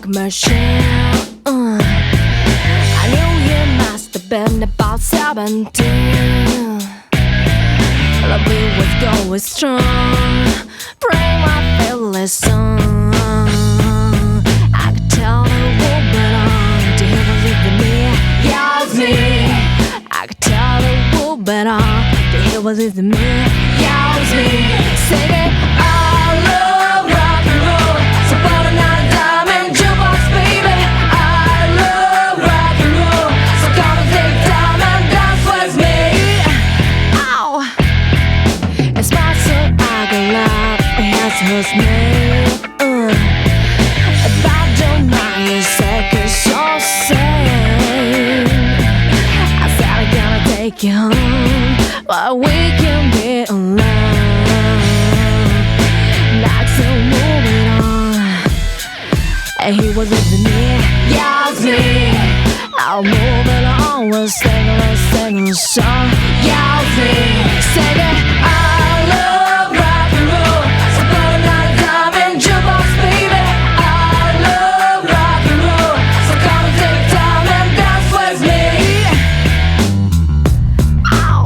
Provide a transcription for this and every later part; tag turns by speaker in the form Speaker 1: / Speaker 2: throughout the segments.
Speaker 1: machine. I knew he must have been about 17. Love was going strong, bring my feelings song. I could tell the world but on to him was with me. Yeah, it's me. I could tell the world but on to him was with me. Yeah, it's me. Sing it. I love rock and roll. So put another diamond jukebox, baby. I love rock and roll. So come and take time and dance with me. Ow. It's my soul, I got love. It has his name. If I don't mind you say, 'cause you're sane. I said I'm gonna take you home, but we can be alone. Not so moving on. And he was with me, yeah, it's me. I'll move it on, we'll sing a song. Yeah, it's me. Sing it. I love rock and roll. So put another diamond jukebox, baby. I love rock and roll. So come and take time and dance with me. Ow.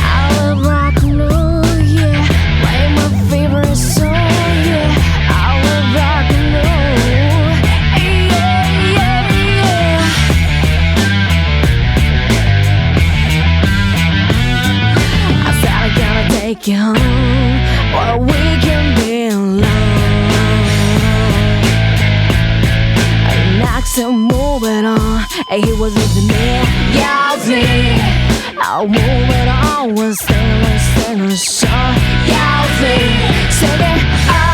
Speaker 1: I love rock and roll, yeah. Play my favorite song, yeah. I love rock and roll, yeah, yeah, yeah. I said I'm gonna take you home, or we can be alone. And next to move it on, and he was with me, yeah, it's me. I'll move it on, we'll sing a song, yeah, it's me. Sing it.